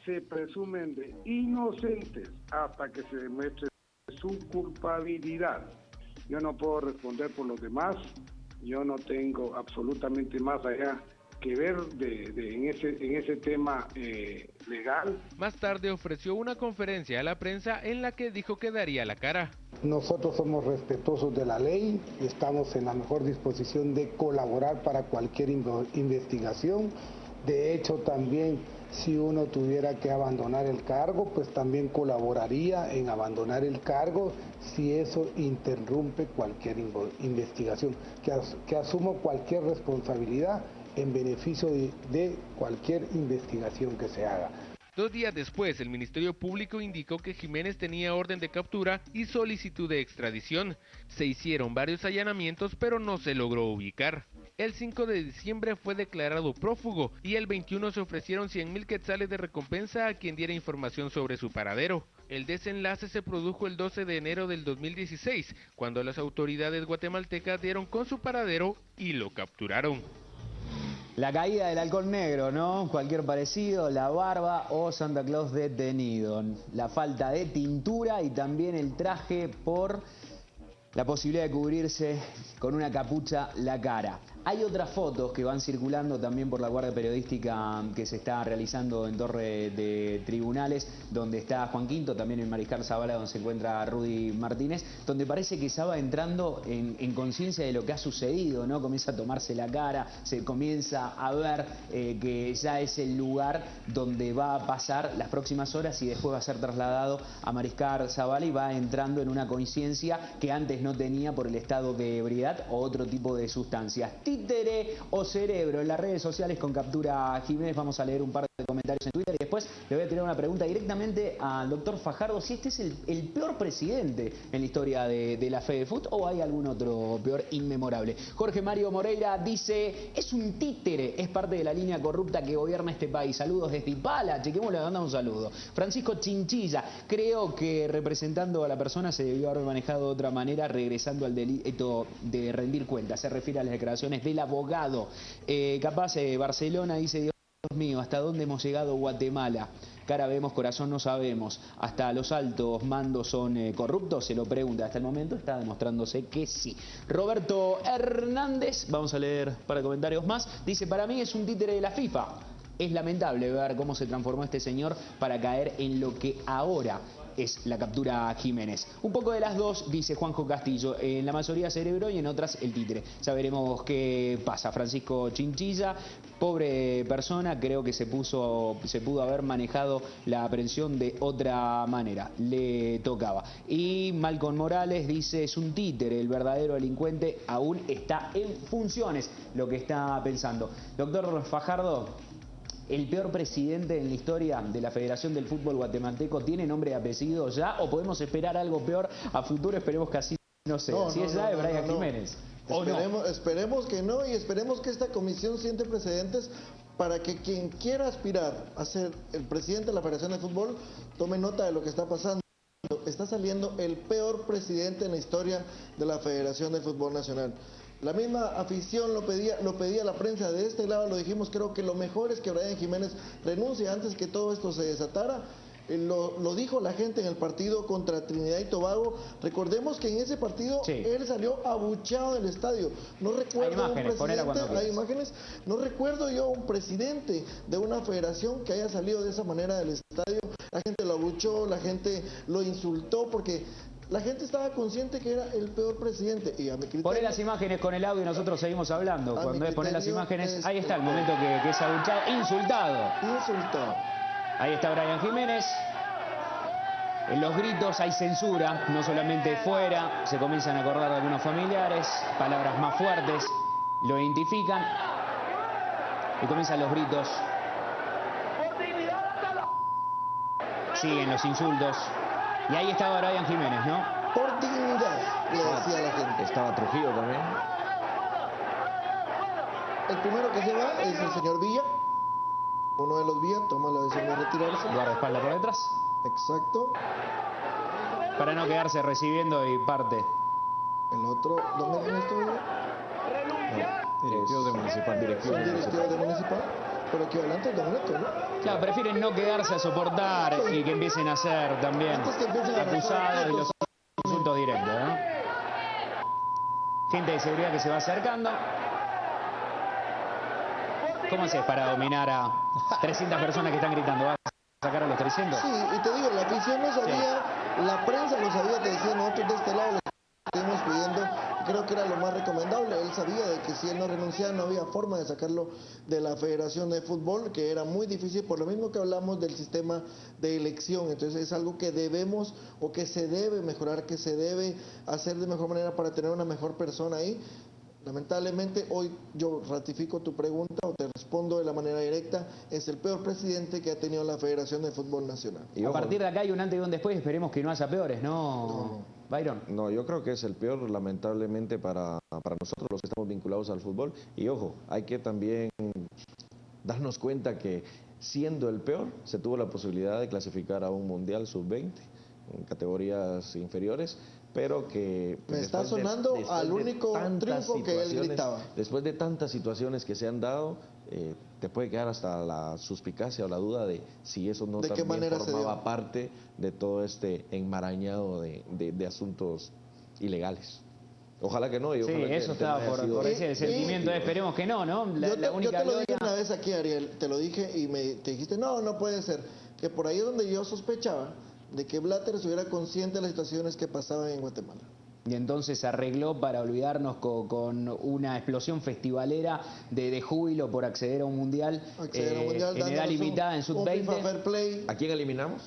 S12: Se presumen de inocentes hasta que se demuestre su culpabilidad. Yo no puedo responder por los demás, yo no tengo absolutamente más allá que ver en ese tema legal.
S5: Más tarde ofreció una conferencia a la prensa en la que dijo que daría la cara.
S13: Nosotros somos respetuosos de la ley, estamos en la mejor disposición de colaborar para cualquier investigación. De hecho, también si uno tuviera que abandonar el cargo, pues también colaboraría en abandonar el cargo si eso interrumpe cualquier investigación, que asumo cualquier responsabilidad en beneficio de cualquier investigación que se haga.
S5: 2 días después, el Ministerio Público indicó que Jiménez tenía orden de captura y solicitud de extradición. Se hicieron varios allanamientos, pero no se logró ubicar. El 5 de diciembre fue declarado prófugo y el 21 se ofrecieron 100,000 quetzales de recompensa a quien diera información sobre su paradero. El desenlace se produjo el 12 de enero del 2016, cuando las autoridades guatemaltecas dieron con su paradero y lo capturaron.
S1: La caída del halcón negro, ¿no? Cualquier parecido, la barba o Santa Claus detenido. La falta de tintura y también el traje por la posibilidad de cubrirse con una capucha la cara. Hay otras fotos que van circulando también por la guardia periodística que se está realizando en Torre de Tribunales, donde está Juan Quinto, también en Mariscal Zavala, donde se encuentra Rudy Martínez, donde parece que estaba entrando en conciencia de lo que ha sucedido, ¿no? Comienza a tomarse la cara, se comienza a ver que ya es el lugar donde va a pasar las próximas horas y después va a ser trasladado a Mariscal Zavala y va entrando en una conciencia que antes no tenía por el estado de ebriedad o otro tipo de sustancias. Títere o cerebro en las redes sociales con Captura Jiménez. Vamos a leer un par de comentarios en Twitter y después le voy a tirar una pregunta directamente al doctor Fajardo, si este es el peor presidente en la historia de la FEDEFUT o hay algún otro peor inmemorable. Jorge Mario Moreira dice, es un títere, es parte de la línea corrupta que gobierna este país. Saludos desde Ipala, chequémosle, le mandamos un saludo. Francisco Chinchilla, creo que representando a la persona se debió haber manejado de otra manera, regresando al delito de rendir cuentas. Se refiere a las declaraciones del abogado. Capaz Barcelona dice, Dios mío, ¿hasta dónde hemos llegado Guatemala? Cara vemos, corazón no sabemos. ¿Hasta los altos mandos son corruptos? Se lo pregunta. Hasta el momento está demostrándose que sí. Roberto Hernández, vamos a leer para comentarios más, dice, para mí es un títere de la FIFA. Es lamentable ver cómo se transformó este señor para caer en lo que ahora es la Captura Jiménez. Un poco de las dos, dice Juanjo Castillo, en la mayoría cerebro y en otras el títere. Ya veremos qué pasa. Francisco Chinchilla, pobre persona, creo que se pudo haber manejado la aprehensión de otra manera, le tocaba. Y Malcolm Morales dice, es un títere, el verdadero delincuente aún está en funciones, lo que está pensando. Doctor Fajardo, ¿el peor presidente en la historia de la Federación del Fútbol Guatemalteco tiene nombre y apellido ya o podemos esperar algo peor a futuro? Esperemos que así no sea. Si es ya de Brian Jiménez.
S3: Esperemos que no y esperemos que esta comisión siente precedentes para que quien quiera aspirar a ser el presidente de la Federación de Fútbol tome nota de lo que está pasando. Está saliendo el peor presidente en la historia de la Federación de Fútbol Nacional. La misma afición lo pedía la prensa de este lado, lo dijimos, creo que lo mejor es que Brian Jiménez renuncie antes que todo esto se desatara. Lo dijo la gente en el partido contra Trinidad y Tobago. Recordemos que en ese partido él salió abucheado del estadio. No recuerdo hay imágenes, no recuerdo yo un presidente de una federación que haya salido de esa manera del estadio. La gente lo abuchó, la gente lo insultó porque la gente estaba consciente que era el peor presidente. Y a mi criterio,
S1: poné las imágenes con el audio y nosotros seguimos hablando. Cuando poné las imágenes, ahí está el momento que es abuchado, insultado. Ahí está Brian Jiménez. En los gritos hay censura, no solamente fuera, se comienzan a acordar de algunos familiares, palabras más fuertes, lo identifican y comienzan los gritos. Siguen los insultos. Y ahí estaba Brian Jiménez, ¿no?
S3: Por dignidad, le decía la gente.
S4: Estaba Trujillo también.
S3: El primero que se va es el señor Villa. Uno de los Villa toma la decisión de retirarse.
S1: Guardaespaldas por detrás.
S3: Exacto.
S1: Para no quedarse recibiendo y parte.
S3: El otro, ¿dónde viene esto?
S2: Directivos de Municipal.
S3: Directivos de Municipal. Pero aquí adelante es Don Neto, ¿no?
S1: Claro, prefieren no quedarse a soportar y que empiecen a ser también acusados y los directo, ¿no? Gente de seguridad que se va acercando. ¿Cómo haces para dominar a 300 personas que están gritando? ¿Vas a sacar a los 300?
S3: Sí, y te digo, la afición no sabía, la prensa lo sabía, te decía, nosotros de este lado le estuvimos pidiendo, creo que era lo más recomendable. Él sabía de que si él no renunciaba no había forma de sacarlo de la Federación de Fútbol, que era muy difícil, por lo mismo que hablamos del sistema de elección. Entonces es algo que debemos o que se debe mejorar, que se debe hacer de mejor manera para tener una mejor persona ahí. Lamentablemente hoy yo ratifico tu pregunta o te respondo de la manera directa, es el peor presidente que ha tenido la Federación de Fútbol Nacional.
S1: Y a partir de acá hay un antes y un después, esperemos que no haya peores, ¿no, Byron?
S4: No, yo creo que es el peor, lamentablemente, para nosotros los que estamos vinculados al fútbol. Y ojo, hay que también darnos cuenta que siendo el peor, se tuvo la posibilidad de clasificar a un Mundial Sub-20 en categorías inferiores, pero que...
S3: Me está sonando al único triunfo que él gritaba.
S4: Después de tantas situaciones que se han dado, te puede quedar hasta la suspicacia o la duda de si eso no también formaba parte de todo este enmarañado de asuntos ilegales. Ojalá que no.
S1: Sí, eso estaba por decir, el sentimiento, esperemos que no, ¿no?
S3: Yo te lo dije una vez aquí, Ariel, te lo dije y te dijiste, no puede ser, que por ahí es donde yo sospechaba de que Blatter estuviera consciente de las situaciones que pasaban en Guatemala.
S1: Y entonces se arregló para olvidarnos con una explosión festivalera de júbilo por acceder a un mundial, en edad limitada, en sub-20.
S4: ¿A quién eliminamos?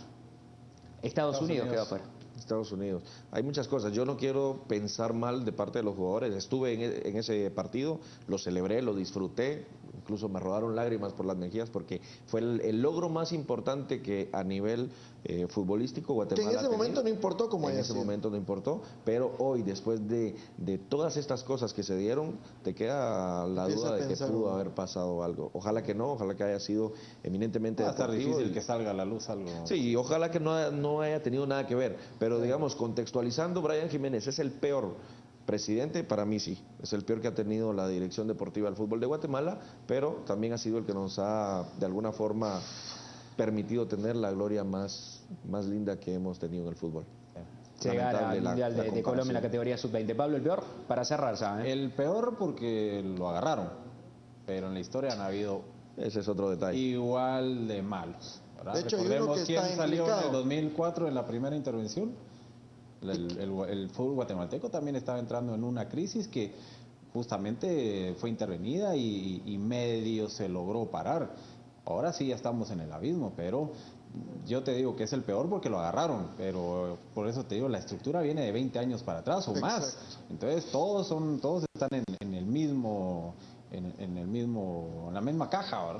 S1: Estados Unidos quedó afuera.
S4: Estados Unidos. Hay muchas cosas. Yo no quiero pensar mal de parte de los jugadores. Estuve en ese partido, lo celebré, lo disfruté. Incluso me rodaron lágrimas por las mejillas porque fue el logro más importante que a nivel futbolístico Guatemala.
S3: Que en ese momento no importó como
S4: en ese momento no importó, pero hoy, después de todas estas cosas que se dieron, te queda la duda de que pudo haber pasado algo. Ojalá que no, ojalá que haya sido eminentemente
S2: deportivo. Va a estar difícil
S4: que
S2: salga a la luz algo.
S4: Sí, ojalá que no haya tenido nada que ver, pero digamos, contextualizando, Brian Jiménez es el peor presidente, para mí sí, es el peor que ha tenido la dirección deportiva del fútbol de Guatemala, pero también ha sido el que nos ha, de alguna forma, permitido tener la gloria más linda que hemos tenido en el fútbol.
S1: Llegar al Mundial de Colombia en la categoría sub-20. Pablo, ¿el peor? Para cerrar, ¿saben?
S2: El peor porque lo agarraron, pero en la historia han habido...
S4: Ese es otro detalle.
S2: Igual de malos, ¿verdad?
S3: De hecho,
S2: recordemos quién salió en el 2004 en la primera intervención. El fútbol guatemalteco también estaba entrando en una crisis que justamente fue intervenida y medio se logró parar. Ahora sí ya estamos en el abismo, pero yo te digo que es el peor porque lo agarraron, pero por eso te digo, la estructura viene de 20 años para atrás o más. Entonces todos están en el mismo... en la misma caja ahora.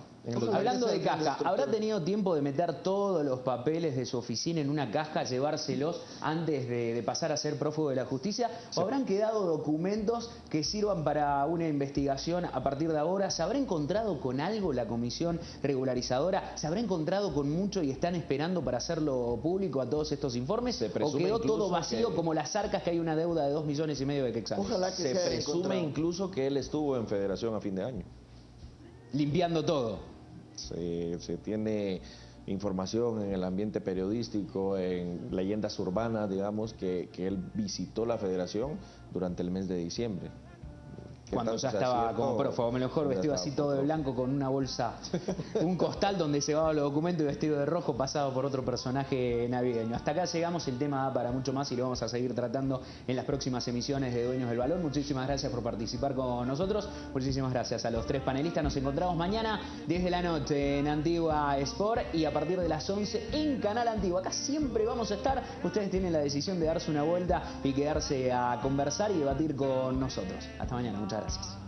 S1: Hablando de caja, ¿habrá tenido tiempo de meter todos los papeles de su oficina en una caja, llevárselos antes de pasar a ser prófugo de la justicia? ¿O habrán quedado documentos que sirvan para una investigación a partir de ahora? ¿Se habrá encontrado con algo la comisión regularizadora? ¿Se habrá encontrado con mucho y están esperando para hacerlo público a todos estos informes? ¿O quedó todo vacío como las arcas que hay una deuda de 2,5 millones de quetzales?
S3: Ojalá que
S4: se presume incluso que él estuvo en Federación a fin de año.
S1: Limpiando todo.
S4: Se tiene información en el ambiente periodístico, en leyendas urbanas, digamos, que él visitó la federación durante el mes de diciembre.
S1: Cuando ya estaba como prófugo, mejor vestido así todo de blanco con una bolsa, un costal donde se llevaba los documentos y vestido de rojo pasado por otro personaje navideño. Hasta acá llegamos, el tema da para mucho más y lo vamos a seguir tratando en las próximas emisiones de Dueños del Balón. Muchísimas gracias por participar con nosotros, muchísimas gracias a los tres panelistas. Nos encontramos mañana 10 de la noche en Antigua Sport y a partir de las 11 en Canal Antigua. Acá siempre vamos a estar, ustedes tienen la decisión de darse una vuelta y quedarse a conversar y debatir con nosotros. Hasta mañana, muchas gracias.